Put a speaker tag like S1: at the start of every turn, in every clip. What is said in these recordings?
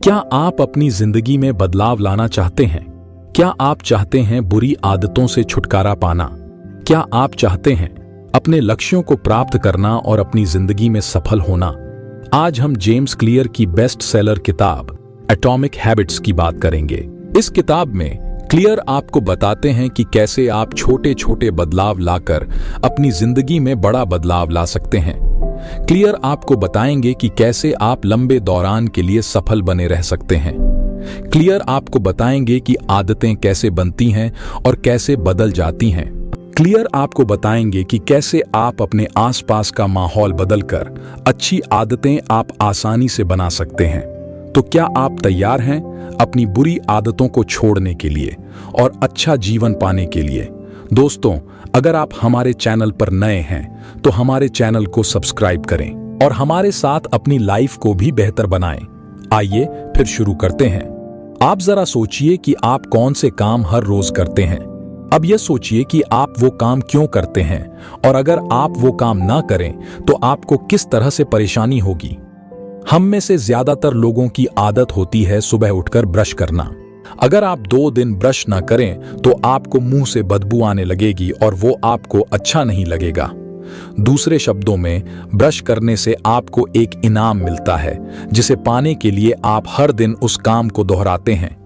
S1: क्या आप अपनी जिंदगी में बदलाव लाना चाहते हैं? क्या आप चाहते हैं बुरी आदतों से छुटकारा पाना? क्या आप चाहते हैं अपने लक्ष्यों को प्राप्त करना और अपनी जिंदगी में सफल होना? आज हम जेम्स क्लियर की बेस्ट सेलर किताब एटॉमिक हैबिट्स की बात करेंगे। इस किताब में क्लियर आपको बताते हैं कि कैसे आप छोटे छोटे बदलाव लाकर अपनी जिंदगी में बड़ा बदलाव ला सकते हैं। क्लियर आपको बताएंगे कि कैसे आप लंबे दौरान के लिए सफल बने रह सकते हैं। क्लियर आपको बताएंगे कि आदतें कैसे बनती हैं और कैसे बदल जाती हैं। क्लियर आपको बताएंगे कि कैसे आप अपने आसपास का माहौल बदलकर अच्छी आदतें आप आसानी से बना सकते हैं। तो क्या आप तैयार हैं अपनी बुरी आदतों को छोड़ने के लिए और अच्छा जीवन पाने के लिए? दोस्तों, अगर आप हमारे चैनल पर नए हैं तो हमारे चैनल को सब्सक्राइब करें और हमारे साथ अपनी लाइफ को भी बेहतर बनाएं। आइए फिर शुरू करते हैं। आप जरा सोचिए कि आप कौन से काम हर रोज करते हैं। अब यह सोचिए कि आप वो काम क्यों करते हैं और अगर आप वो काम ना करें तो आपको किस तरह से परेशानी होगी। हम में से ज्यादातर लोगों की आदत होती है सुबह उठकर ब्रश करना। अगर आप 2 दिन ब्रश ना करें तो आपको मुंह से बदबू आने लगेगी और वो आपको अच्छा नहीं लगेगा। दूसरे शब्दों में, ब्रश करने से आपको एक इनाम मिलता है जिसे पाने के लिए आप हर दिन उस काम को दोहराते हैं।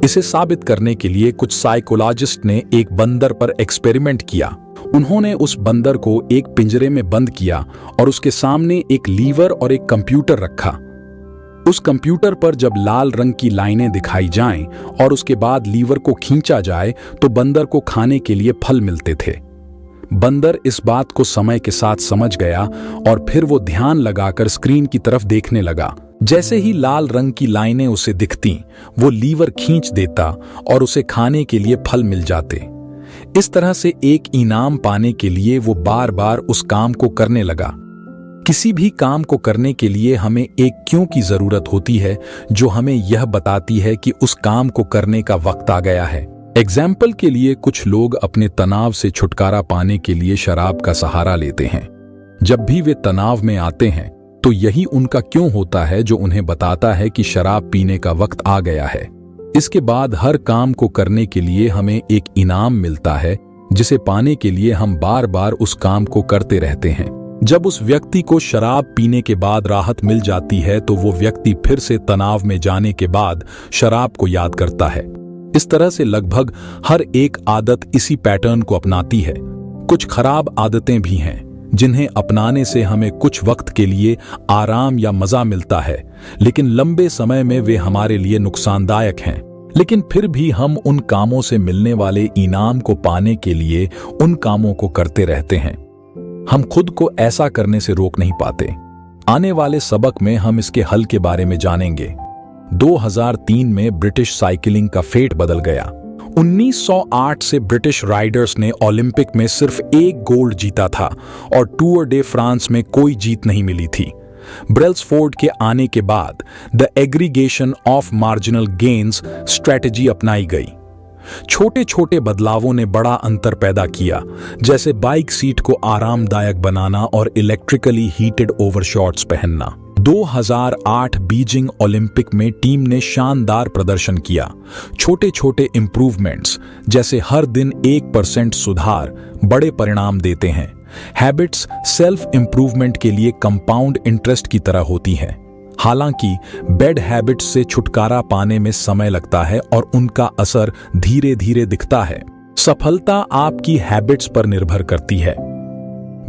S1: इसे साबित करने के लिए कुछ साइकोलॉजिस्ट ने एक बंदर पर एक्सपेरिमेंट किया। उन्होंने उस बंदर को एक पिंजरे में बंद किया और उसके सामने एक लीवर और एक कंप्यूटर रखा। उस कंप्यूटर पर जब लाल रंग की लाइनें दिखाई जाएं और उसके बाद लीवर को खींचा जाए तो बंदर को खाने के लिए फल मिलते थे। बंदर इस बात को समय के साथ समझ गया और फिर वो ध्यान लगाकर स्क्रीन की तरफ देखने लगा। जैसे ही लाल रंग की लाइनें उसे दिखती, वो लीवर खींच देता और उसे खाने के लिए फल मिल जाते। इस तरह से एक इनाम पाने के लिए वो बार बार उस काम को करने लगा। किसी भी काम को करने के लिए हमें एक क्यों की जरूरत होती है जो हमें यह बताती है कि उस काम को करने का वक्त आ गया है। एग्जाम्पल के लिए, कुछ लोग अपने तनाव से छुटकारा पाने के लिए शराब का सहारा लेते हैं। जब भी वे तनाव में आते हैं तो यही उनका क्यों होता है जो उन्हें बताता है कि शराब पीने का वक्त आ गया है। इसके बाद हर काम को करने के लिए हमें एक इनाम मिलता है जिसे पाने के लिए हम बार बार उस काम को करते रहते हैं। जब उस व्यक्ति को शराब पीने के बाद राहत मिल जाती है तो वो व्यक्ति फिर से तनाव में जाने के बाद शराब को याद करता है। इस तरह से लगभग हर एक आदत इसी पैटर्न को अपनाती है। कुछ खराब आदतें भी हैं जिन्हें अपनाने से हमें कुछ वक्त के लिए आराम या मजा मिलता है, लेकिन लंबे समय में वे हमारे लिए नुकसानदायक हैं। लेकिन फिर भी हम उन कामों से मिलने वाले इनाम को पाने के लिए उन कामों को करते रहते हैं। हम खुद को ऐसा करने से रोक नहीं पाते। आने वाले सबक में हम इसके हल के बारे में जानेंगे। 2003 में ब्रिटिश साइकिलिंग का फेट बदल गया। 1908 से ब्रिटिश राइडर्स ने ओलंपिक में सिर्फ 1 गोल्ड जीता था और टूर डे फ्रांस में कोई जीत नहीं मिली थी। ब्रेल्सफोर्ड के आने के बाद the aggregation of marginal gains strategy अपनाई गई। छोटे छोटे बदलावों ने बड़ा अंतर पैदा किया, जैसे बाइक सीट को आरामदायक बनाना और इलेक्ट्रिकली हीटेड ओवरशॉट्स पहनना। 2008 बीजिंग ओलंपिक में टीम ने शानदार प्रदर्शन किया। छोटे छोटे इंप्रूवमेंट्स जैसे हर दिन 1% सुधार बड़े परिणाम देते हैं। हैबिट्स सेल्फ इंप्रूवमेंट के लिए कंपाउंड इंटरेस्ट की तरह होती हैं। हालांकि बैड हैबिट्स से छुटकारा पाने में समय लगता है और उनका असर धीरे धीरे दिखता है। सफलता आपकी हैबिट्स पर निर्भर करती है।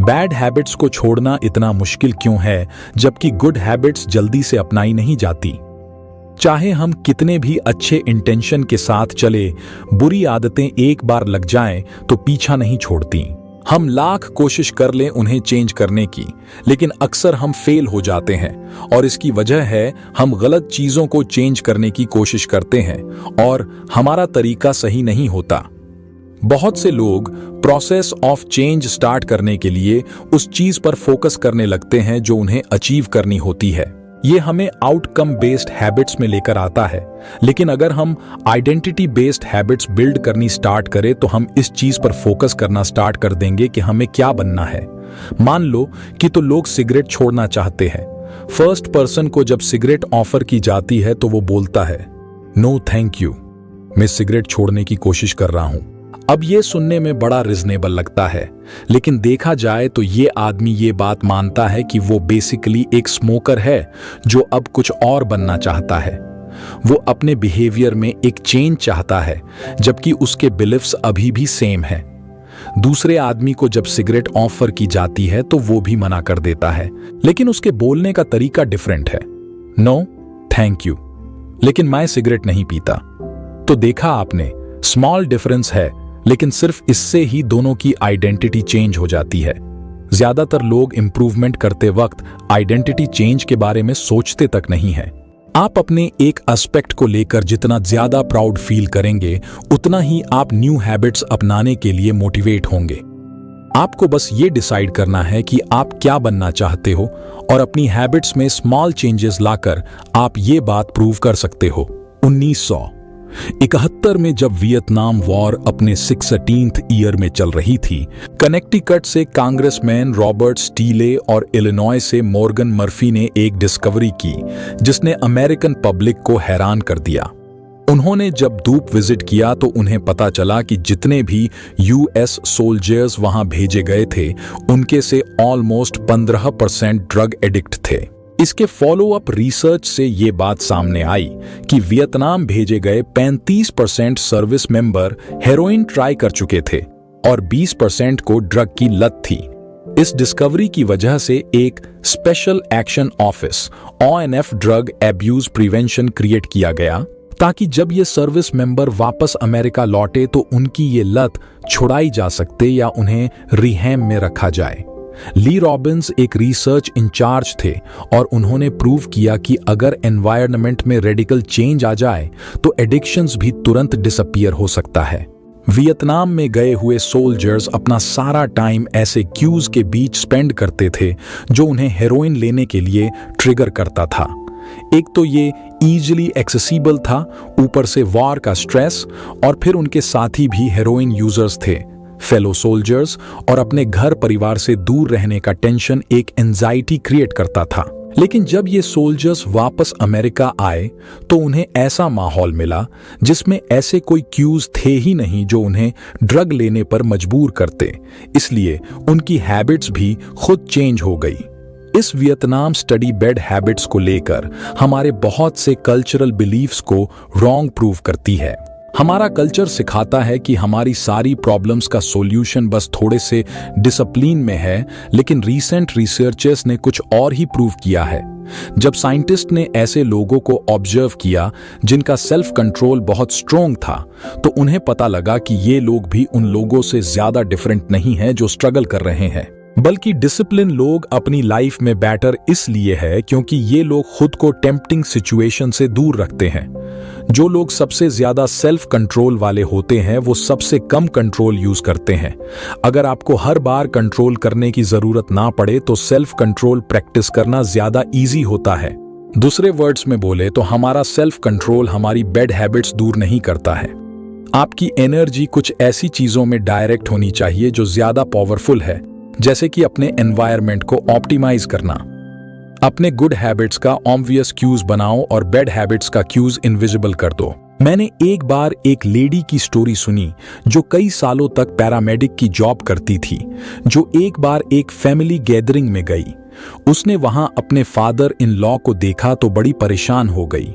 S1: बैड हैबिट्स को छोड़ना इतना मुश्किल क्यों है जबकि गुड हैबिट्स जल्दी से अपनाई नहीं जाती? चाहे हम कितने भी अच्छे इंटेंशन के साथ चले, बुरी आदतें एक बार लग जाएं तो पीछा नहीं छोड़ती। हम लाख कोशिश कर लें उन्हें चेंज करने की, लेकिन अक्सर हम फेल हो जाते हैं और इसकी वजह है हम गलत चीजों को चेंज करने की कोशिश करते हैं और हमारा तरीका सही नहीं होता। बहुत से लोग प्रोसेस ऑफ चेंज स्टार्ट करने के लिए उस चीज पर फोकस करने लगते हैं जो उन्हें अचीव करनी होती है। ये हमें आउटकम बेस्ड हैबिट्स में लेकर आता है, लेकिन अगर हम आइडेंटिटी बेस्ड हैबिट्स बिल्ड करनी स्टार्ट करें तो हम इस चीज पर फोकस करना स्टार्ट कर देंगे कि हमें क्या बनना है। मान लो कि तो लोग सिगरेट छोड़ना चाहते हैं, फर्स्ट पर्सन को जब सिगरेट ऑफर की जाती है तो वो बोलता है, नो थैंक यू, मैं सिगरेट छोड़ने की कोशिश कर रहा हूं। अब ये सुनने में बड़ा रिजनेबल लगता है, लेकिन देखा जाए तो ये आदमी ये बात मानता है कि वो बेसिकली एक स्मोकर है जो अब कुछ और बनना चाहता है। वो अपने बिहेवियर में एक चेंज चाहता है, जबकि उसके बिलीफ्स अभी भी सेम है। दूसरे आदमी को जब सिगरेट ऑफर की जाती है तो वो भी मना कर देता है, लेकिन उसके बोलने का तरीका डिफरेंट है। नो थैंक यू, लेकिन मैं सिगरेट नहीं पीता। तो देखा आपने, स्मॉल डिफरेंस है, लेकिन सिर्फ इससे ही दोनों की आइडेंटिटी चेंज हो जाती है। ज्यादातर लोग इंप्रूवमेंट करते वक्त आइडेंटिटी चेंज के बारे में सोचते तक नहीं है। आप अपने एक एस्पेक्ट को लेकर जितना ज्यादा प्राउड फील करेंगे, उतना ही आप न्यू हैबिट्स अपनाने के लिए मोटिवेट होंगे। आपको बस ये डिसाइड करना है कि आप क्या बनना चाहते हो, और अपनी हैबिट्स में स्मॉल चेंजेस लाकर आप ये बात प्रूव कर सकते हो। 1971 में जब वियतनाम वॉर अपने 16th ईयर में चल रही थी, कनेक्टिकट से कांग्रेसमैन रॉबर्ट स्टीले और इलिनॉय से मॉर्गन मर्फी ने एक डिस्कवरी की जिसने अमेरिकन पब्लिक को हैरान कर दिया। उन्होंने जब धूप विजिट किया तो उन्हें पता चला कि जितने भी यूएस सोल्जर्स वहां भेजे गए थे, उनके से ऑलमोस्ट 15% ड्रग एडिक्ट थे। इसके फॉलो अप रिसर्च से ये बात सामने आई कि वियतनाम भेजे गए 35% सर्विस मेंबर हेरोइन ट्राई कर चुके थे और 20% को ड्रग की लत थी। इस डिस्कवरी की वजह से एक special action office ONF drug abuse prevention create किया गया, ताकि जब ये सर्विस मेंबर वापस अमेरिका लौटे तो उनकी ये लत छुड़ाई जा सकते या उन्हें रिहैम में रखा जाए। ली रॉबिन्स एक रिसर्च इंचार्ज थे और उन्होंने प्रूव किया कि अगर एनवायरनमेंट में रेडिकल चेंज आ जाए तो एडिक्शंस भी तुरंत डिसअपीयर हो सकता है। वियतनाम में गए हुए सोल्जर्स अपना सारा टाइम ऐसे क्यूज के बीच स्पेंड करते थे जो उन्हें हेरोइन लेने के लिए ट्रिगर करता था। एक तो ये इजीली एक्सेसिबल था, ऊपर से वॉर का स्ट्रेस, और फिर उनके साथी भी हेरोइन यूजर्स थे। फेलो सोल्जर्स और अपने घर परिवार से दूर रहने का टेंशन एक एंजाइटी क्रिएट करता था। लेकिन जब ये सोल्जर्स वापस अमेरिका आए तो उन्हें ऐसा माहौल मिला जिसमें ऐसे कोई क्यूज थे ही नहीं जो उन्हें ड्रग लेने पर मजबूर करते, इसलिए उनकी हैबिट्स भी खुद चेंज हो गई। इस वियतनाम स्टडी बैड हैबिट्स को लेकर हमारे बहुत से कल्चरल बिलीफ्स को रॉन्ग प्रूव करती है। हमारा कल्चर सिखाता है कि हमारी सारी प्रॉब्लम्स का सॉल्यूशन बस थोड़े से डिसिप्लिन में है, लेकिन रीसेंट रिसर्चर्स ने कुछ और ही प्रूव किया है। जब साइंटिस्ट ने ऐसे लोगों को ऑब्जर्व किया जिनका सेल्फ कंट्रोल बहुत स्ट्रोंग था, तो उन्हें पता लगा कि ये लोग भी उन लोगों से ज्यादा डिफरेंट नहीं हैं जो स्ट्रगल कर रहे हैं, बल्कि डिसिप्लिन लोग अपनी लाइफ में बेटर इसलिए है क्योंकि ये लोग खुद को टेम्प्टिंग सिचुएशन से दूर रखते हैं। जो लोग सबसे ज्यादा सेल्फ कंट्रोल वाले होते हैं वो सबसे कम कंट्रोल यूज करते हैं। अगर आपको हर बार कंट्रोल करने की जरूरत ना पड़े तो सेल्फ कंट्रोल प्रैक्टिस करना ज्यादा इजी होता है। दूसरे वर्ड्स में बोले तो हमारा सेल्फ कंट्रोल हमारी बैड हैबिट्स दूर नहीं करता है। आपकी एनर्जी कुछ ऐसी चीजों में डायरेक्ट होनी चाहिए जो ज्यादा पावरफुल है, जैसे कि अपने एनवायरनमेंट को ऑप्टिमाइज करना। अपने गुड हैबिट्स का ऑब्वियस क्यूज बनाओ और बैड हैबिट्स का क्यूज इनविजिबल कर दो। मैंने एक बार एक लेडी की स्टोरी सुनी जो कई सालों तक पैरामेडिक की जॉब करती थी, जो एक बार एक फैमिली गैदरिंग में गई। उसने वहां अपने फादर इन लॉ को देखा तो बड़ी परेशान हो गई।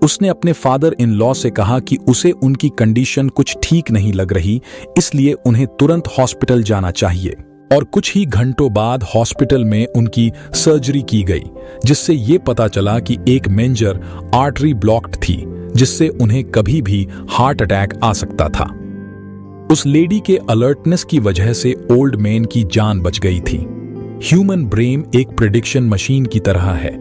S1: उसने अपने फादर इन लॉ से कहा कि उसे उनकी कंडीशन कुछ ठीक नहीं लग रही, इसलिए उन्हें तुरंत हॉस्पिटल जाना चाहिए। और कुछ ही घंटों बाद हॉस्पिटल में उनकी सर्जरी की गई, जिससे ये पता चला कि एक मेंजर आर्टरी ब्लॉक्ड थी, जिससे उन्हें कभी भी हार्ट अटैक आ सकता था। उस लेडी के अलर्टनेस की वजह से ओल्ड मैन की जान बच गई थी। ह्यूमन ब्रेन एक प्रेडिक्शन मशीन की तरह है।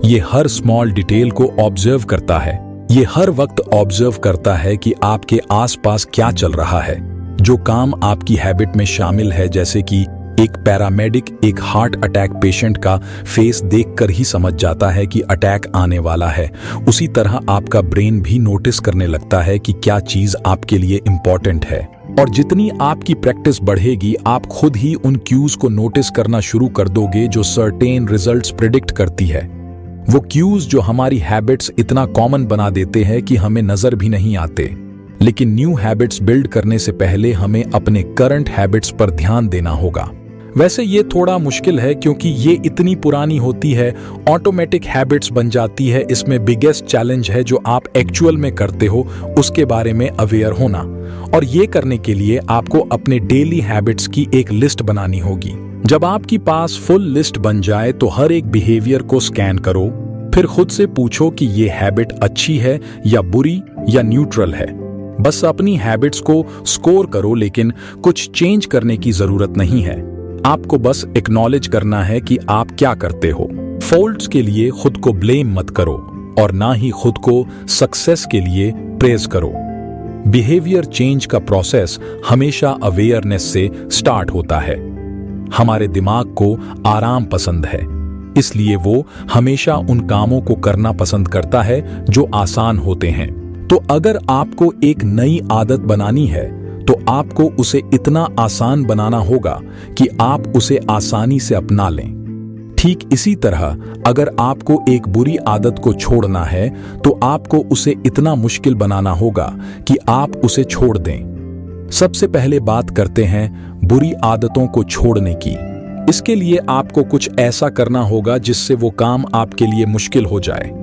S1: ये हर स्मॉल डिटेल को ऑब्जर्व करता है। ये हर वक्त ऑब्जर्व करता है कि आपके आसपास क्या चल रहा है। जो काम आपकी हैबिट में शामिल है, जैसे कि एक पैरामेडिक एक हार्ट अटैक पेशेंट का फेस देखकर ही समझ जाता है कि अटैक आने वाला है, उसी तरह आपका ब्रेन भी नोटिस करने लगता है कि क्या चीज आपके लिए इंपॉर्टेंट है। और जितनी आपकी प्रैक्टिस बढ़ेगी, आप खुद ही उन क्यूज को नोटिस करना शुरू कर दोगे जो सर्टेन रिजल्ट्स प्रिडिक्ट करती है। वो क्यूज जो हमारी हैबिट्स इतना कॉमन बना देते हैं कि हमें नजर भी नहीं आते। लेकिन न्यू हैबिट्स बिल्ड करने से पहले हमें अपने करंट हैबिट्स पर ध्यान देना होगा। वैसे ये थोड़ा मुश्किल है क्योंकि ये इतनी पुरानी होती है, ऑटोमेटिक हैबिट्स बन जाती है। इसमें बिगेस्ट चैलेंज है जो आप एक्चुअल में करते हो उसके बारे में अवेयर होना। और ये करने के लिए आपको अपने डेली हैबिट्स की एक लिस्ट बनानी होगी। जब आपके पास फुल लिस्ट बन जाए तो हर एक बिहेवियर को स्कैन करो, फिर खुद से पूछो कि ये हैबिट अच्छी है या बुरी या न्यूट्रल है। बस अपनी हैबिट्स को स्कोर करो, लेकिन कुछ चेंज करने की जरूरत नहीं है। आपको बस एक्नॉलेज करना है कि आप क्या करते हो। फॉल्ट्स के लिए खुद को ब्लेम मत करो और ना ही खुद को सक्सेस के लिए प्रेज करो। बिहेवियर चेंज का प्रोसेस हमेशा अवेयरनेस से स्टार्ट होता है। हमारे दिमाग को आराम पसंद है, इसलिए वो हमेशा उन कामों को करना पसंद करता है जो आसान होते हैं। तो अगर आपको एक नई आदत बनानी है तो आपको उसे इतना आसान बनाना होगा कि आप उसे आसानी से अपना लें। ठीक इसी तरह अगर आपको एक बुरी आदत को छोड़ना है तो आपको उसे इतना मुश्किल बनाना होगा कि आप उसे छोड़ दें। सबसे पहले बात करते हैं बुरी आदतों को छोड़ने की। इसके लिए आपको कुछ ऐसा करना होगा जिससे वो काम आपके लिए मुश्किल हो जाए।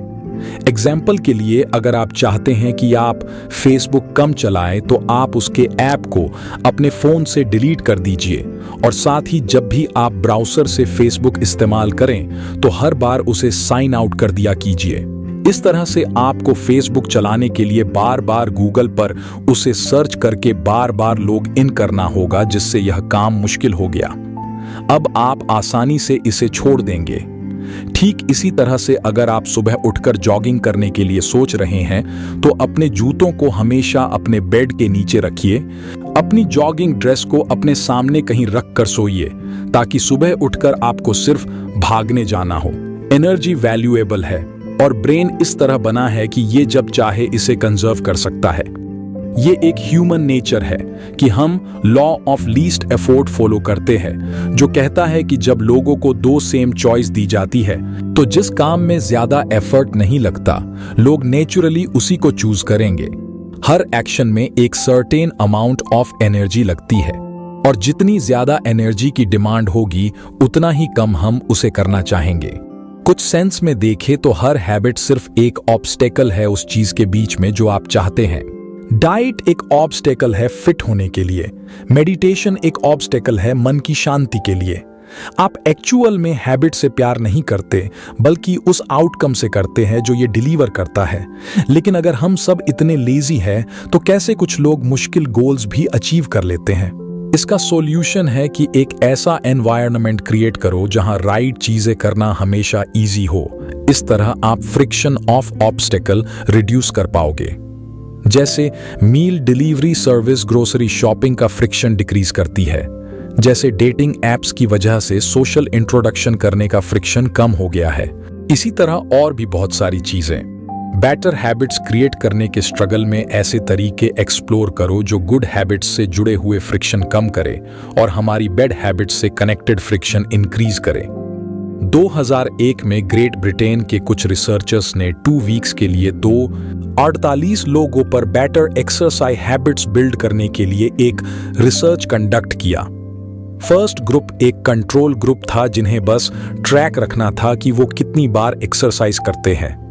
S1: एग्जाम्पल के लिए, अगर आप चाहते हैं कि आप फेसबुक कम चलाएं तो आप उसके ऐप को अपने फोन से डिलीट कर दीजिए और साथ ही जब भी आप ब्राउज़र से फेसबुक इस्तेमाल करें तो हर बार उसे साइन आउट कर दिया कीजिए। इस तरह से आपको फेसबुक चलाने के लिए बार बार गूगल पर उसे सर्च करके बार बार लॉग इन करना होगा, जिससे यह काम मुश्किल हो गया। अब आप आसानी से इसे छोड़ देंगे। ठीक इसी तरह से अगर आप सुबह उठकर जॉगिंग करने के लिए सोच रहे हैं तो अपने जूतों को हमेशा अपने बेड के नीचे रखिए। अपनी जॉगिंग ड्रेस को अपने सामने कहीं रख कर सोइए ताकि सुबह उठकर आपको सिर्फ भागने जाना हो। एनर्जी वैल्यूएबल है और ब्रेन इस तरह बना है कि ये जब चाहे इसे कंजर्व कर सकता है। ये एक ह्यूमन नेचर है कि हम law of least effort follow करते हैं, जो कहता है कि जब लोगों को दो सेम चॉइस दी जाती है तो जिस काम में ज्यादा एफर्ट नहीं लगता लोग नेचुरली उसी को चूज करेंगे। हर एक्शन में एक सर्टेन अमाउंट ऑफ एनर्जी लगती है और जितनी ज्यादा एनर्जी की डिमांड होगी उतना ही कम हम उसे करना चाहेंगे। कुछ सेंस में देखें तो हर हैबिट सिर्फ एक ऑब्स्टेकल है उस चीज के बीच में जो आप चाहते हैं। डाइट एक ऑब्स्टेकल है फिट होने के लिए, मेडिटेशन एक ऑब्स्टेकल है मन की शांति के लिए। आप एक्चुअल में हैबिट से प्यार नहीं करते बल्कि उस आउटकम से करते हैं जो ये डिलीवर करता है। लेकिन अगर हम सब इतने लेजी हैं तो कैसे कुछ लोग मुश्किल गोल्स भी अचीव कर लेते हैं? इसका सॉल्यूशन है कि एक ऐसा एनवायरनमेंट क्रिएट करो जहां राइट चीजें करना हमेशा इजी हो। इस तरह आप फ्रिक्शन ऑफ ऑब्स्टेकल रिड्यूस कर पाओगे। जैसे मील डिलीवरी सर्विस ग्रोसरी शॉपिंग का फ्रिक्शन डिक्रीज करती है, जैसे डेटिंग एप्स की वजह से सोशल इंट्रोडक्शन करने का फ्रिक्शन कम हो गया है। इसी तरह और भी बहुत सारी चीजें। बेटर हैबिट्स क्रिएट करने के स्ट्रगल में ऐसे तरीके एक्सप्लोर करो जो गुड हैबिट्स से जुड़े हुए फ्रिक्शन कम करे और हमारी बैड हैबिट्स से कनेक्टेड फ्रिक्शन इंक्रीज करे। 2001 में ग्रेट ब्रिटेन के कुछ रिसर्चर्स ने 2 वीक्स के लिए 48 लोगों पर बेटर एक्सरसाइज हैबिट्स बिल्ड करने के लिए एक रिसर्च कंडक्ट किया। फर्स्ट ग्रुप एक कंट्रोल ग्रुप था जिन्हें बस ट्रैक रखना था कि वो कितनी बार एक्सरसाइज करते हैं।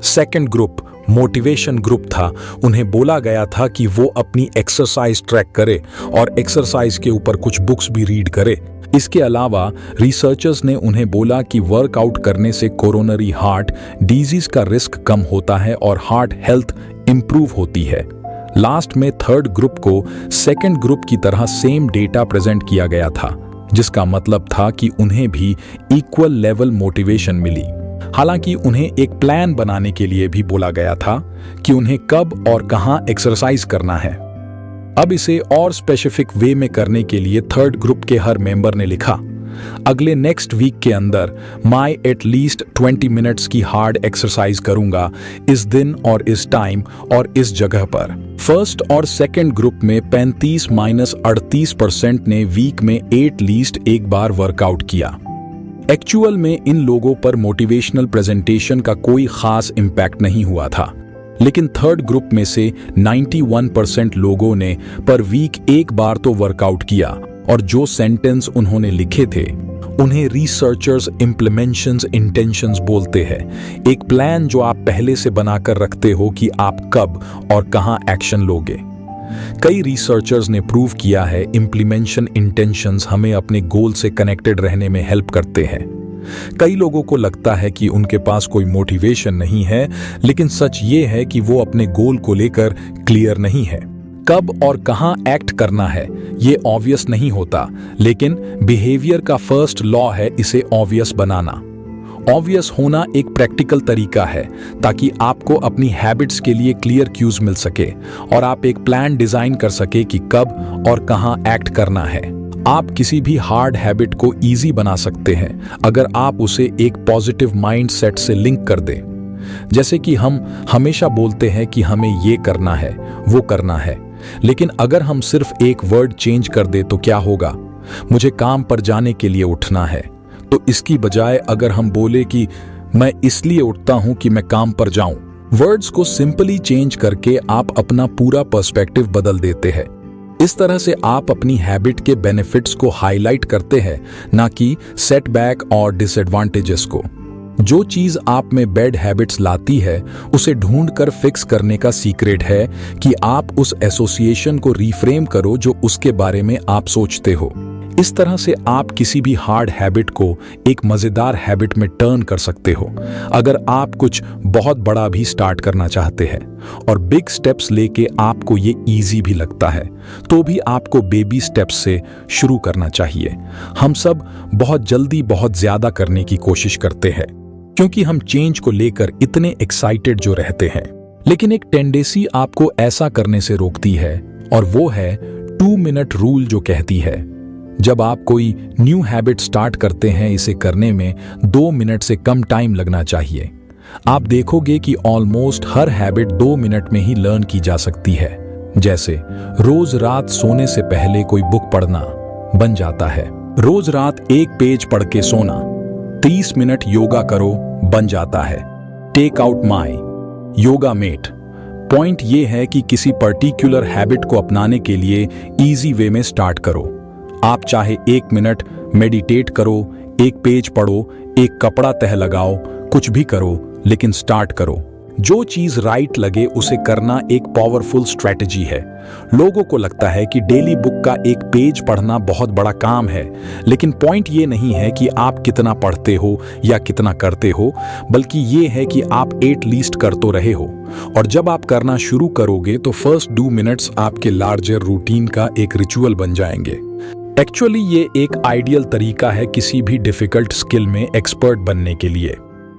S1: सेकंड ग्रुप मोटिवेशन ग्रुप था, उन्हें बोला गया था कि वो अपनी एक्सरसाइज ट्रैक करे और एक्सरसाइज के ऊपर कुछ बुक्स भी रीड करे। इसके अलावा रिसर्चर्स ने उन्हें बोला कि वर्कआउट करने से कोरोनरी हार्ट डिजीज का रिस्क कम होता है और हार्ट हेल्थ इंप्रूव होती है। लास्ट में थर्ड ग्रुप को सेकंड ग्रुप की तरह सेम डेटा प्रेजेंट किया गया था, जिसका मतलब था कि उन्हें भी इक्वल लेवल मोटिवेशन मिली। हालांकि उन्हें एक प्लान बनाने के लिए भी बोला गया था कि उन्हें कब और कहां एक्सरसाइज करना है। अब इसे और स्पेसिफिक वे में करने के लिए थर्ड ग्रुप के हर मेंबर ने लिखा, अगले नेक्स्ट वीक के अंदर मैं एटलीस्ट 20 मिनट्स की हार्ड एक्सरसाइज करूंगा इस दिन और इस टाइम और इस जगह पर। फर्स्ट और सेकंड ग्रुप में 35-38% ने वीक में एटलीस्ट एक बार वर्कआउट किया। एक्चुअल में इन लोगों पर मोटिवेशनल प्रेजेंटेशन का कोई खास इम्पैक्ट नहीं हुआ था, लेकिन थर्ड ग्रुप में से 91% लोगों ने पर वीक एक बार तो वर्कआउट किया, और जो सेंटेंस उन्होंने लिखे थे उन्हें रिसर्चर्स इम्प्लीमेंशंस इंटेंशंस बोलते हैं। एक प्लान जो आप पहले से बनाकर रखते हो कि आप कब और कहां एक्शन लोगे। कई रिसर्चर्स ने प्रूव किया है इम्प्लीमेंशन इंटेंशंस हमें अपने गोल से कनेक्टेड रहने में हेल्प करते हैं। कई लोगों को लगता है कि उनके पास कोई मोटिवेशन नहीं है, लेकिन सच ये है कि वो अपने गोल को लेकर क्लियर नहीं है। कब और कहां एक्ट करना है ये ऑब्वियस नहीं होता, लेकिन बिहेवियर का फर्स्ट लॉ है इसे ऑब्वियस बनाना। ऑब्वियस होना एक प्रैक्टिकल तरीका है ताकि आपको अपनी हैबिट्स के लिए क्लियर क्यूज मिल सके और आप एक प्लान डिजाइन कर सके कि कब और कहां एक्ट करना है। आप किसी भी हार्ड हैबिट को इजी बना सकते हैं अगर आप उसे एक पॉजिटिव माइंडसेट से लिंक कर दें। जैसे कि हम हमेशा बोलते हैं कि हमें ये करना है, वो करना है, लेकिन अगर हम सिर्फ एक वर्ड चेंज कर दे तो क्या होगा? मुझे काम पर जाने के लिए उठना है, तो इसकी बजाय अगर हम बोले कि मैं इसलिए उठता हूं कि मैं काम पर जाऊं, वर्ड्स को सिंपली चेंज करके आप अपना पूरा पर्सपेक्टिव बदल देते हैं। इस तरह से आप अपनी हैबिट के बेनिफिट्स को हाईलाइट करते हैं, ना कि सेटबैक और डिसएडवांटेजेस को। जो चीज आप में बैड हैबिट्स लाती है उसे ढूंढकर फिक्स करने का सीक्रेट है कि आप उस एसोसिएशन को रीफ्रेम करो जो उसके बारे में आप सोचते हो। इस तरह से आप किसी भी हार्ड हैबिट को एक मजेदार हैबिट में टर्न कर सकते हो। अगर आप कुछ बहुत बड़ा भी स्टार्ट करना चाहते हैं और बिग स्टेप्स लेके आपको ये इजी भी लगता है, तो भी आपको बेबी स्टेप्स से शुरू करना चाहिए। हम सब बहुत जल्दी बहुत ज्यादा करने की कोशिश करते हैं क्योंकि हम चेंज को लेकर इतने एक्साइटेड जो रहते हैं, लेकिन एक टेंडेंसी आपको ऐसा करने से रोकती है, और वो है 2 मिनट रूल, जो कहती है जब आप कोई न्यू हैबिट स्टार्ट करते हैं इसे करने में 2 मिनट से कम टाइम लगना चाहिए। आप देखोगे कि ऑलमोस्ट हर हैबिट 2 मिनट में ही लर्न की जा सकती है। जैसे रोज रात सोने से पहले कोई बुक पढ़ना बन जाता है, रोज रात एक पेज पढ़ के सोना, 30 मिनट योगा करो बन जाता है, take out my yoga mat. Point ये है कि किसी पर्टिकुलर हैबिट को अपनाने के लिए इजी वे में स्टार्ट करो। आप चाहे 1 मिनट मेडिटेट करो, एक पेज पढ़ो, एक कपड़ा तह लगाओ, कुछ भी करो, लेकिन स्टार्ट करो। जो चीज राइट लगे उसे करना एक पावरफुल स्ट्रेटजी है। लोगों को लगता है कि डेली बुक का एक पेज पढ़ना बहुत बड़ा काम है, लेकिन पॉइंट ये नहीं है कि आप कितना पढ़ते हो या कितना करते हो, बल्कि ये है कि आप एटलीस्ट कर तो रहे हो। और जब आप करना शुरू करोगे तो फर्स्ट 2 मिनट्स आपके लार्जर रूटीन का एक रिचुअल बन जाएंगे। एक्चुअली ये एक आइडियल तरीका है किसी भी डिफिकल्ट स्किल में एक्सपर्ट बनने के लिए।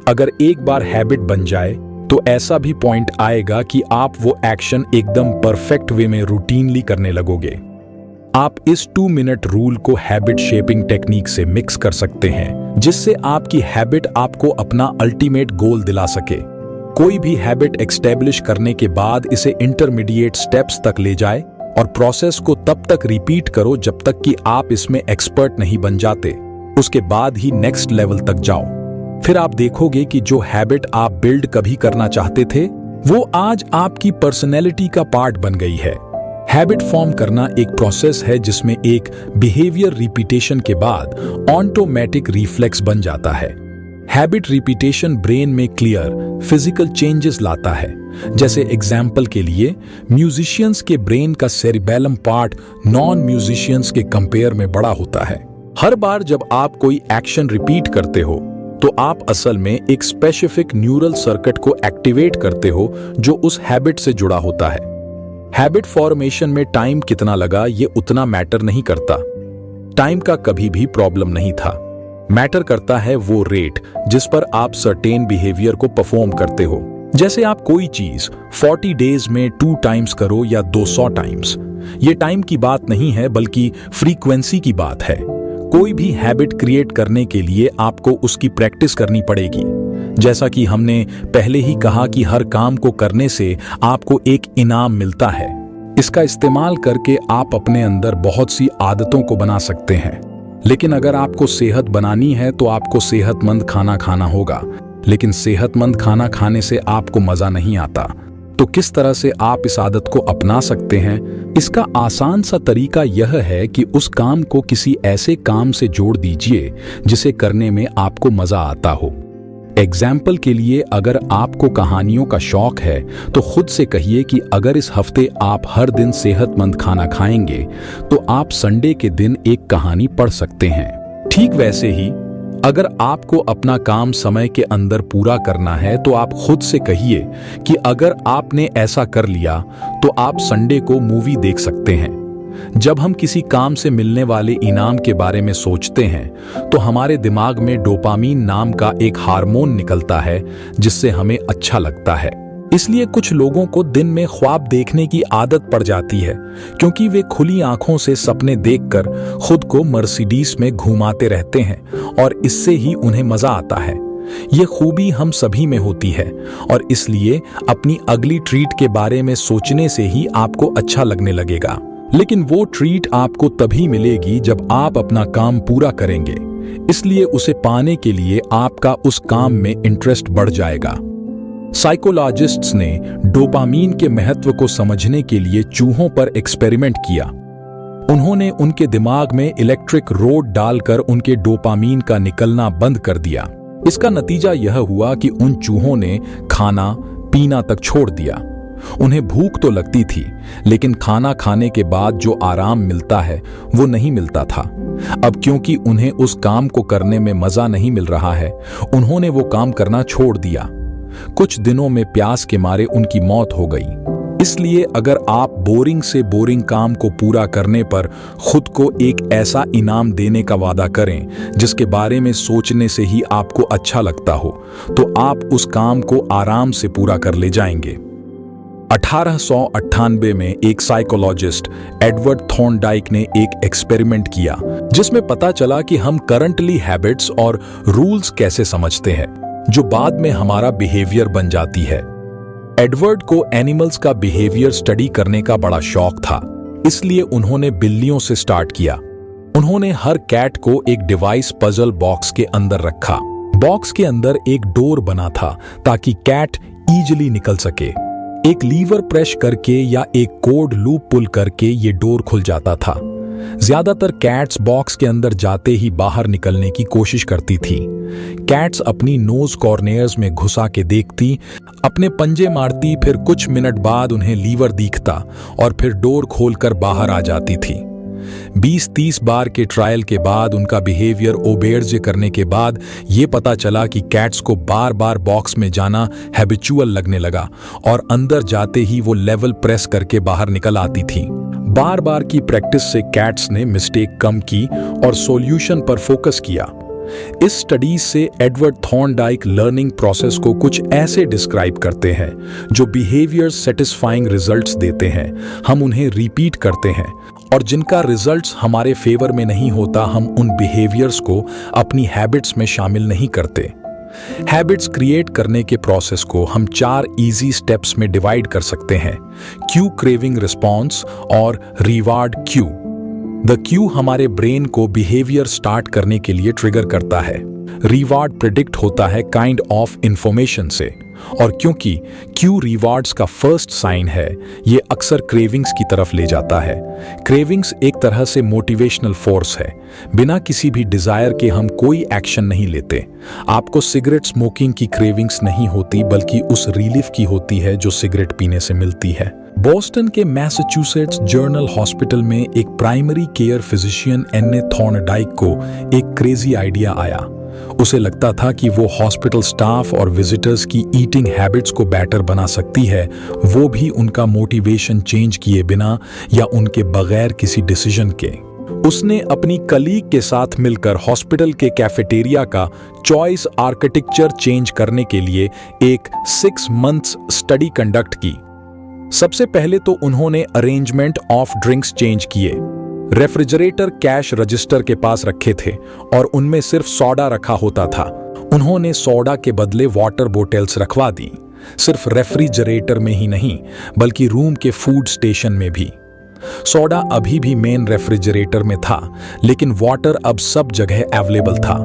S1: अगर एक बार हैबिट बन जाए तो ऐसा भी पॉइंट आएगा कि आप वो एक्शन एकदम परफेक्ट वे में रूटीनली करने लगोगे। आप इस 2 मिनट रूल को हैबिट शेपिंग टेक्निक से मिक्स कर सकते हैं, जिससे आपकी हैबिट आपको अपना अल्टीमेट गोल दिला सके। कोई भी हैबिट एस्टैब्लिश करने के बाद इसे इंटरमीडिएट स्टेप्स तक ले जाए और प्रोसेस को तब तक रिपीट करो जब तक कि आप इसमें एक्सपर्ट नहीं बन जाते। उसके बाद ही नेक्स्ट लेवल तक जाओ। फिर आप देखोगे कि जो हैबिट आप बिल्ड कभी करना चाहते थे वो आज आपकी पर्सनैलिटी का पार्ट बन गई है। हैबिट फॉर्म करना एक प्रोसेस है जिसमें एक बिहेवियर रिपीटेशन के बाद ऑटोमेटिक रिफ्लेक्स बन जाता है। हैबिट रिपीटेशन ब्रेन में क्लियर फिजिकल चेंजेस लाता है। जैसे एग्जाम्पल के लिए म्यूजिशियंस के ब्रेन का सेरिबेलम पार्ट नॉन म्यूजिशियंस के कंपेयर में बड़ा होता है। हर बार जब आप कोई एक्शन रिपीट करते हो तो आप असल में एक स्पेसिफिक न्यूरल सर्किट को एक्टिवेट करते हो जो उस हैबिट से जुड़ा होता है। हैबिट फॉर्मेशन में टाइम कितना लगा ये उतना मैटर नहीं करता। टाइम का कभी भी प्रॉब्लम नहीं था। मैटर करता है वो रेट जिस पर आप सर्टेन बिहेवियर को परफॉर्म करते हो। जैसे आप कोई चीज 40 डेज में 2 टाइम्स करो या 200 टाइम्स। ये टाइम की बात नहीं है बल्कि फ्रीक्वेंसी की बात है। कोई भी हैबिट क्रिएट करने के लिए आपको उसकी प्रैक्टिस करनी पड़ेगी। जैसा कि हमने पहले ही कहा कि हर काम को करने से आपको एक इनाम मिलता है। इसका इस्तेमाल करके आप अपने अंदर बहुत सी आदतों को बना सकते हैं। लेकिन अगर आपको सेहत बनानी है तो आपको सेहतमंद खाना खाना होगा, लेकिन सेहतमंद खाना खाने से आपको मजा नहीं आता। तो किस तरह से आप इस आदत को अपना सकते हैं? इसका आसान सा तरीका यह है कि उस काम को किसी ऐसे काम से जोड़ दीजिए जिसे करने में आपको मजा आता हो। एग्जाम्पल के लिए, अगर आपको कहानियों का शौक है तो खुद से कहिए कि अगर इस हफ्ते आप हर दिन सेहतमंद खाना खाएंगे तो आप संडे के दिन एक कहानी पढ़ सकते हैं। ठीक वैसे ही अगर आपको अपना काम समय के अंदर पूरा करना है तो आप खुद से कहिए कि अगर आपने ऐसा कर लिया तो आप संडे को मूवी देख सकते हैं। जब हम किसी काम से मिलने वाले इनाम के बारे में सोचते हैं तो हमारे दिमाग में डोपामीन नाम का एक हार्मोन निकलता है जिससे हमें अच्छा लगता है। इसलिए कुछ लोगों को दिन में ख्वाब देखने की आदत पड़ जाती है क्योंकि वे खुली आंखों से सपने देखकर खुद को मर्सिडीज में घुमाते रहते हैं और इससे ही उन्हें मजा आता है। ये खूबी हम सभी में होती है और इसलिए अपनी अगली ट्रीट के बारे में सोचने से ही आपको अच्छा लगने लगेगा। लेकिन वो ट्रीट आपको तभी मिलेगी जब आप अपना काम पूरा करेंगे, इसलिए उसे पाने के लिए आपका उस काम में इंटरेस्ट बढ़ जाएगा। साइकोलॉजिस्ट्स ने डोपामीन के महत्व को समझने के लिए चूहों पर एक्सपेरिमेंट किया। उन्होंने उनके दिमाग में इलेक्ट्रिक रोड डालकर उनके डोपामीन का निकलना बंद कर दिया। इसका नतीजा यह हुआ कि उन चूहों ने खाना पीना तक छोड़ दिया। उन्हें भूख तो लगती थी, लेकिन खाना खाने के बाद जो आराम मिलता है वो नहीं मिलता था। अब क्योंकि उन्हें उस काम को करने में मजा नहीं मिल रहा है, उन्होंने वो काम करना छोड़ दिया। कुछ दिनों में प्यास के मारे उनकी मौत हो गई। इसलिए अगर आप बोरिंग से बोरिंग काम को पूरा करने पर खुद को एक ऐसा इनाम देने का वादा करें जिसके बारे में सोचने से ही आपको अच्छा लगता हो, तो आप उस काम को आराम से पूरा कर ले जाएंगे। 1898 में एक साइकोलॉजिस्ट एडवर्ड थॉर्नडाइक ने एक एक्सपेरिमेंट किया जिसमें पता चला कि हम करंटली हैबिट्स और रूल्स कैसे समझते हैं जो बाद में हमारा बिहेवियर बन जाती है। एडवर्ड को एनिमल्स का बिहेवियर स्टडी करने का बड़ा शौक था, इसलिए उन्होंने बिल्लियों से स्टार्ट किया। उन्होंने हर कैट को एक डिवाइस पजल बॉक्स के अंदर रखा। बॉक्स के अंदर एक डोर बना था ताकि कैट इजीली निकल सके। एक लीवर प्रेस करके या एक कोड लूप पुल करके ये डोर खुल जाता था। ज्यादातर कैट्स बॉक्स के अंदर जाते ही बाहर निकलने की कोशिश करती थी। कैट्स अपनी नोज कॉर्नियर्स में घुसा के देखती, अपने पंजे मारती, फिर कुछ मिनट बाद उन्हें लीवर दिखता और फिर डोर खोलकर बाहर आ जाती थी। 20-30 बार के ट्रायल के बाद उनका बिहेवियर ओबेर्ज करने के बाद ये पता चला कि कैट्स को बार बार बॉक्स में जाना हैबिचुअल लगने लगा और अंदर जाते ही वो लेवल प्रेस करके बाहर निकल आती थी। बार बार की प्रैक्टिस से कैट्स ने मिस्टेक कम की और सॉल्यूशन पर फोकस किया। इस स्टडी से एडवर्ड थॉर्नडाइक लर्निंग प्रोसेस को कुछ ऐसे डिस्क्राइब करते हैं जो बिहेवियर सेटिस्फाइंग रिजल्ट्स देते हैं। हम उन्हें रिपीट करते हैं और जिनका रिजल्ट्स हमारे फेवर में नहीं होता, हम उन बिहेवियर्स को अपनी हैबिट्स में शामिल नहीं करते। हैबिट्स क्रिएट करने के प्रोसेस को हम 4 इजी स्टेप्स में डिवाइड कर सकते हैं: क्यू, क्रेविंग, रिस्पॉन्स और रिवार्ड क्यू। द क्यू हमारे ब्रेन को बिहेवियर स्टार्ट करने के लिए ट्रिगर करता है। रिवार्ड प्रेडिक्ट होता है काइंड ऑफ इंफॉर्मेशन से, और क्योंकि क्यू रिवार्ड्स का फर्स्ट साइन है, ये अक्सर क्रेविंग्स की तरफ ले जाता है। क्रेविंग्स एक तरह से मोटिवेशनल फोर्स है। बिना किसी भी डिजायर के हम कोई एक्शन नहीं लेते। आपको सिगरेट स्मोकिंग की क्रेविंग्स नहीं होती, बल्कि उस रिलीफ की होती है जो सिगरेट पीने से मिलती है। बोस्टन के मैसाचुसेट्स जनरल हॉस्पिटल में एक primary care physician Anne Thorndike को एक क्रेजी आइडिया आया। उसे लगता था कि वो हॉस्पिटल स्टाफ और विजिटर्स की ईटिंग हैबिट्स को बेटर बना सकती है, वो भी उनका मोटिवेशन चेंज किए बिना या उनके बगैर किसी डिसीजन के। उसने अपनी कलीग के साथ मिलकर हॉस्पिटल के कैफेटेरिया का चॉइस आर्किटेक्चर चेंज करने के लिए एक 6 मंथ्स स्टडी कंडक्ट की। सबसे पहले तो उन्होंने अरेंजमेंट ऑफ ड्रिंक्स चेंज किए। रेफ्रिजरेटर कैश रजिस्टर के पास रखे थे और उनमें सिर्फ सोडा रखा होता था। उन्होंने सोडा के बदले वाटर बोतल्स रखवा दी, सिर्फ रेफ्रिजरेटर में ही नहीं बल्कि रूम के फूड स्टेशन में भी। सोडा अभी भी मेन रेफ्रिजरेटर में था, लेकिन वाटर अब सब जगह अवेलेबल था।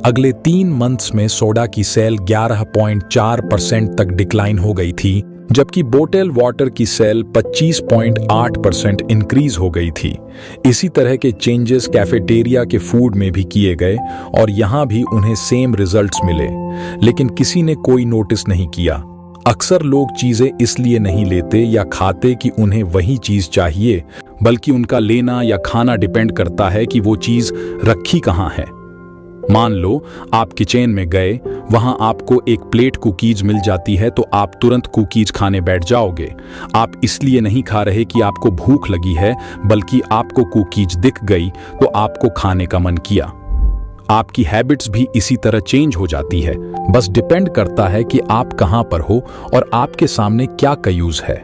S1: अगले 3 मंथ्स में सोडा की सेल 11.4% तक डिक्लाइन हो गई थी, जबकि बोतल वाटर की सेल 25.8% इंक्रीज हो गई थी। इसी तरह के चेंजेस कैफेटेरिया के फूड में भी किए गए और यहाँ भी उन्हें सेम रिजल्ट्स मिले, लेकिन किसी ने कोई नोटिस नहीं किया। अक्सर लोग चीजें इसलिए नहीं लेते या खाते कि उन्हें वही चीज चाहिए, बल्कि उनका लेना या खाना डिपेंड करता है कि वो चीज रखी कहाँ है। मान लो आप किचन में गए, वहां आपको एक प्लेट कुकीज मिल जाती है तो आप तुरंत कुकीज खाने बैठ जाओगे। आप इसलिए नहीं खा रहे कि आपको भूख लगी है, बल्कि आपको कुकीज दिख गई तो आपको खाने का मन किया। आपकी हैबिट्स भी इसी तरह चेंज हो जाती है, बस डिपेंड करता है कि आप कहां पर हो और आपके सामने क्या कयूज है।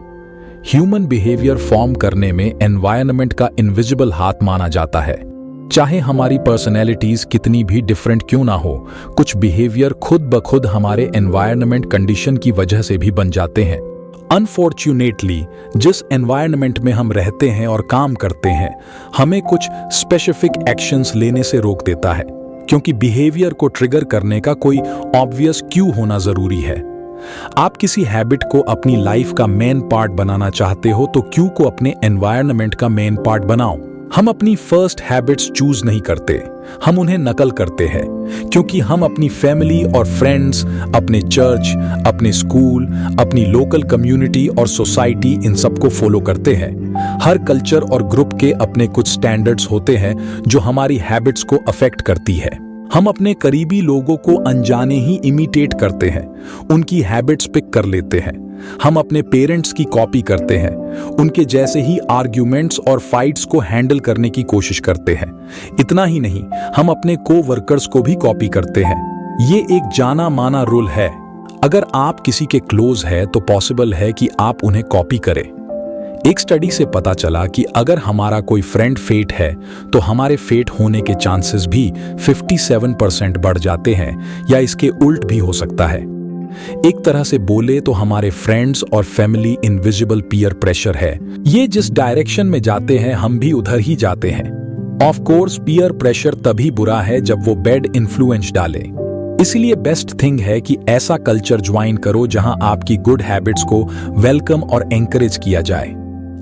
S1: ह्यूमन बिहेवियर फॉर्म करने में एनवायरनमेंट का इनविजिबल हाथ माना जाता है। चाहे हमारी पर्सनैलिटीज कितनी भी डिफरेंट क्यों ना हो, कुछ बिहेवियर खुद ब खुद हमारे एनवायरनमेंट कंडीशन की वजह से भी बन जाते हैं। अनफॉर्चुनेटली जिस एनवायरनमेंट में हम रहते हैं और काम करते हैं, हमें कुछ स्पेसिफिक एक्शंस लेने से रोक देता है, क्योंकि बिहेवियर को ट्रिगर करने का कोई ऑब्वियस क्यू होना जरूरी है। आप किसी हैबिट को अपनी लाइफ का मेन पार्ट बनाना चाहते हो तो क्यू को अपने एनवायरनमेंट का मेन पार्ट बनाओ। हम अपनी फर्स्ट हैबिट्स चूज नहीं करते, हम उन्हें नकल करते हैं, क्योंकि हम अपनी फैमिली और फ्रेंड्स, अपने चर्च, अपने स्कूल, अपनी लोकल कम्युनिटी और सोसाइटी, इन सबको फॉलो करते हैं। हर कल्चर और ग्रुप के अपने कुछ स्टैंडर्ड्स होते हैं जो हमारी हैबिट्स को अफेक्ट करती है। हम अपने करीबी लोगों को अनजाने ही इमिटेट करते हैं, उनकी हैबिट्स पिक कर लेते हैं। हम अपने पेरेंट्स की कॉपी करते हैं, उनके जैसे ही आर्ग्यूमेंट्स और फाइट्स को हैंडल करने की कोशिश करते हैं। इतना ही नहीं, हम अपने को-वर्कर्स को भी कॉपी करते हैं। ये एक जाना माना रूल है। अगर आप किसी के क्लोज है तो पॉसिबल है कि आप उन्हें कॉपी करें। एक स्टडी से पता चला कि अगर हमारा कोई फ्रेंड फेट है तो हमारे फेट होने के चांसेस भी 57% बढ़ जाते हैं, या इसके उल्ट भी हो सकता है। एक तरह से बोले तो हमारे फ्रेंड्स और फैमिली इनविजिबल पीयर प्रेशर है। ये जिस डायरेक्शन में जाते हैं हम भी उधर ही जाते हैं। ऑफ कोर्स पीयर प्रेशर तभी बुरा है जब वो बैड इन्फ्लुएंस डाले। इसलिए बेस्ट थिंग है कि ऐसा कल्चर ज्वाइन करो जहां आपकी गुड हैबिट्स को वेलकम और एंकरेज किया जाए।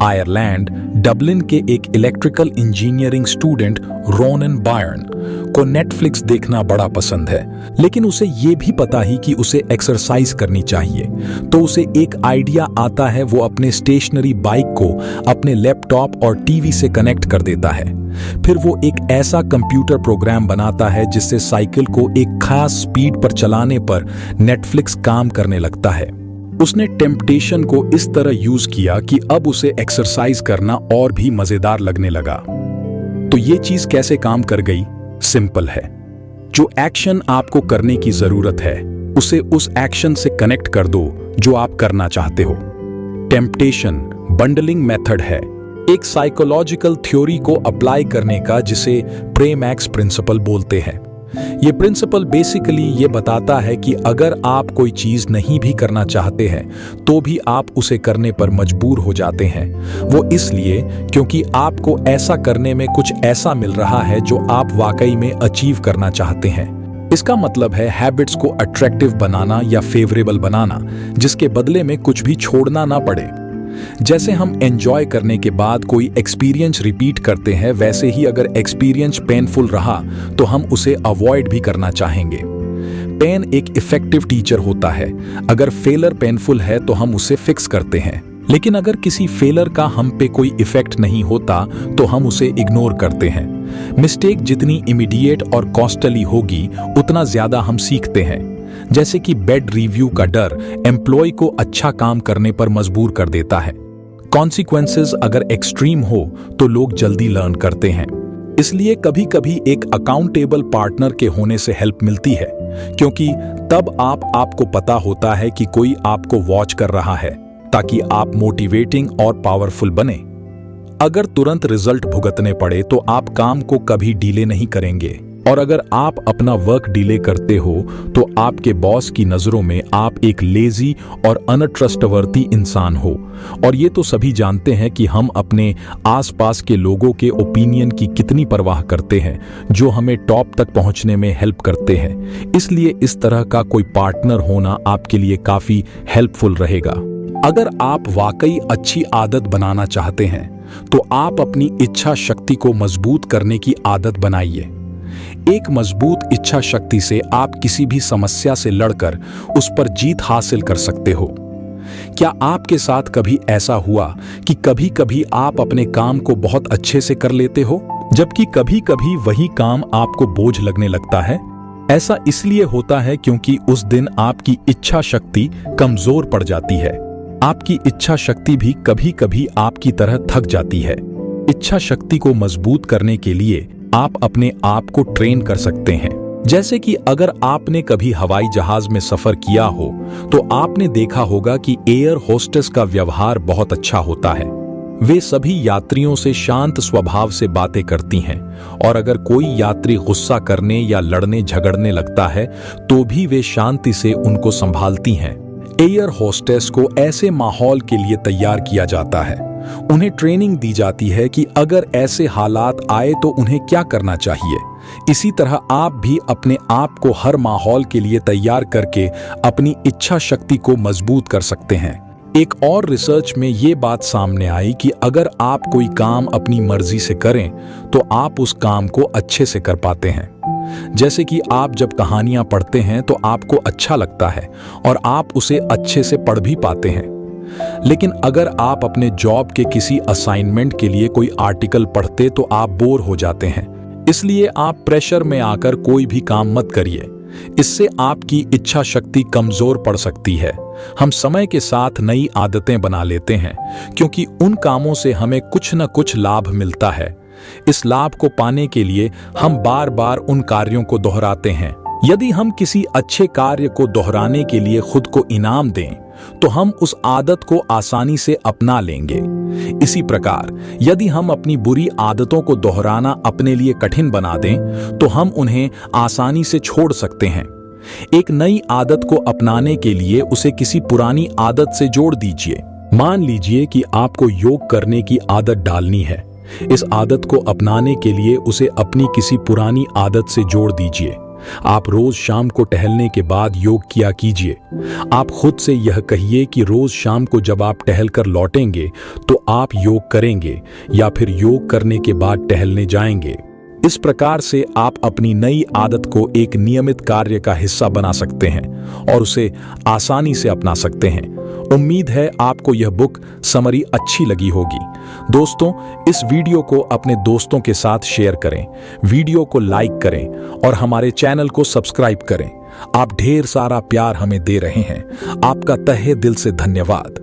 S1: आयरलैंड डबलिन के एक electrical engineering student Ronan Bayern को नेटफ्लिक्स देखना बड़ा पसंद है, लेकिन उसे ये भी पता ही कि उसे एक्सरसाइज करनी चाहिए। तो उसे एक आइडिया आता है, वो अपने स्टेशनरी बाइक को अपने लैपटॉप और टीवी से कनेक्ट कर देता है। फिर वो एक ऐसा कंप्यूटर प्रोग्राम बनाता है जिससे साइकिल को एक खास स्पीड पर चलाने पर नेटफ्लिक्स काम करने लगता है। उसने टेम्पटेशन को इस तरह यूज किया कि अब उसे एक्सरसाइज करना और भी मजेदार लगने लगा। तो ये चीज कैसे काम कर गई? सिंपल है। जो एक्शन आपको करने की जरूरत है उसे उस एक्शन से कनेक्ट कर दो जो आप करना चाहते हो। टेम्पटेशन बंडलिंग मेथड है, एक साइकोलॉजिकल थ्योरी को अप्लाई करने का, जिसे प्रेमैक्स प्रिंसिपल बोलते हैं। ये प्रिंसिपल बेसिकली ये बताता है कि अगर आप कोई चीज नहीं भी करना चाहते हैं तो भी आप उसे करने पर मजबूर हो जाते हैं। वो इसलिए क्योंकि आपको ऐसा करने में कुछ ऐसा मिल रहा है जो आप वाकई में अचीव करना चाहते हैं। इसका मतलब है हैबिट्स को अट्रैक्टिव बनाना या फेवरेबल बनाना, जिसके बदले में कुछ भी छोड़ना ना पड़े। जैसे हम एंजॉय करने के बाद कोई एक्सपीरियंस रिपीट करते हैं, वैसे ही अगर एक्सपीरियंस पेनफुल रहा तो हम उसे अवॉइड भी करना चाहेंगे। पेन एक इफेक्टिव टीचर होता है। अगर फेलर पेनफुल है तो हम उसे फिक्स करते हैं, लेकिन अगर किसी फेलर का हम पे कोई इफेक्ट नहीं होता तो हम उसे इग्नोर करते हैं। मिस्टेक जितनी इमीडिएट और कॉस्टली होगी उतना ज्यादा हम सीखते हैं। जैसे कि बैड रिव्यू का डर एम्प्लॉय को अच्छा काम करने पर मजबूर कर देता है। कॉन्सिक्वेंसेस अगर एक्सट्रीम हो तो लोग जल्दी लर्न करते हैं। इसलिए कभी कभी एक अकाउंटेबल पार्टनर के होने से हेल्प मिलती है, क्योंकि तब आपको पता होता है कि कोई आपको वॉच कर रहा है, ताकि आप मोटिवेटिंग और पावरफुल बने। अगर तुरंत रिजल्ट भुगतने पड़े तो आप काम को कभी डीले नहीं करेंगे। और अगर आप अपना वर्क डिले करते हो तो आपके बॉस की नजरों में आप एक लेजी और अनट्रस्टवर्दी इंसान हो। और ये तो सभी जानते हैं कि हम अपने आसपास के लोगों के ओपिनियन की कितनी परवाह करते हैं, जो हमें टॉप तक पहुंचने में हेल्प करते हैं। इसलिए इस तरह का कोई पार्टनर होना आपके लिए काफी हेल्पफुल रहेगा। अगर आप वाकई अच्छी आदत बनाना चाहते हैं तो आप अपनी इच्छा शक्ति को मजबूत करने की आदत बनाइए। एक मजबूत इच्छा शक्ति से आप किसी भी समस्या से लड़कर उस पर जीत हासिल कर सकते हो। क्या आपके साथ कभी ऐसा हुआ कि कभी कभी आप अपने काम को बहुत अच्छे से कर लेते हो, जबकि कभी कभी वही काम आपको बोझ लगने लगता है? ऐसा इसलिए होता है क्योंकि उस दिन आपकी इच्छा शक्ति कमजोर पड़ जाती है। आपकी इच्छा शक्ति भी कभी कभी आपकी तरह थक जाती है। इच्छा शक्ति को मजबूत करने के लिए आप अपने आप को ट्रेन कर सकते हैं। जैसे कि अगर आपने कभी हवाई जहाज में सफर किया हो तो आपने देखा होगा कि एयर होस्टेस का व्यवहार बहुत अच्छा होता है। वे सभी यात्रियों से शांत स्वभाव से बातें करती हैं और अगर कोई यात्री गुस्सा करने या लड़ने झगड़ने लगता है तो भी वे शांति से उनको संभालती हैं। एयर होस्टेस को ऐसे माहौल के लिए तैयार किया जाता है। उन्हें ट्रेनिंग दी जाती है कि अगर ऐसे हालात आए तो उन्हें क्या करना चाहिए। इसी तरह आप भी अपने आप को हर माहौल के लिए तैयार करके अपनी इच्छा शक्ति को मजबूत कर सकते हैं। एक और रिसर्च में ये बात सामने आई कि अगर आप कोई काम अपनी मर्जी से करें तो आप उस काम को अच्छे से कर पाते हैं। जैसे कि आप जब कहानियां पढ़ते हैं तो आपको अच्छा लगता है और आप उसे अच्छे से पढ़ भी पाते हैं। लेकिन अगर आप अपने जॉब के किसी असाइनमेंट के लिए कोई आर्टिकल पढ़ते तो आप बोर हो जाते हैं। इसलिए आप प्रेशर में आकर कोई भी काम मत करिए। इससे आपकी इच्छा शक्ति कमजोर पड़ सकती है। हम समय के साथ नई आदतें बना लेते हैं क्योंकि उन कामों से हमें कुछ न कुछ लाभ मिलता है। इस लाभ को पाने के लिए हम बार बार उन कार्यों को दोहराते हैं। यदि हम किसी अच्छे कार्य को दोहराने के लिए खुद को इनाम दें तो हम उस आदत को आसानी से अपना लेंगे। इसी प्रकार यदि हम अपनी बुरी आदतों को दोहराना अपने लिए कठिन बना दें तो हम उन्हें आसानी से छोड़ सकते हैं। एक नई आदत को अपनाने के लिए उसे किसी पुरानी आदत से जोड़ दीजिए। मान लीजिए कि आपको योग करने की आदत डालनी है। इस आदत को अपनाने के लिए उसे अपनी किसी पुरानी आदत से जोड़ दीजिए। आप रोज शाम को टहलने के बाद योग किया कीजिए। आप खुद से यह कहिए कि रोज शाम को जब आप टहल कर लौटेंगे तो आप योग करेंगे या फिर योग करने के बाद टहलने जाएंगे। इस प्रकार से आप अपनी नई आदत को एक नियमित कार्य का हिस्सा बना सकते हैं और उसे आसानी से अपना सकते हैं। उम्मीद है आपको यह बुक समरी अच्छी लगी होगी। दोस्तों, इस वीडियो को अपने दोस्तों के साथ शेयर करें, वीडियो को लाइक करें और हमारे चैनल को सब्सक्राइब करें। आप ढेर सारा प्यार हमें दे रहे हैं। आपका तहे दिल से धन्यवाद।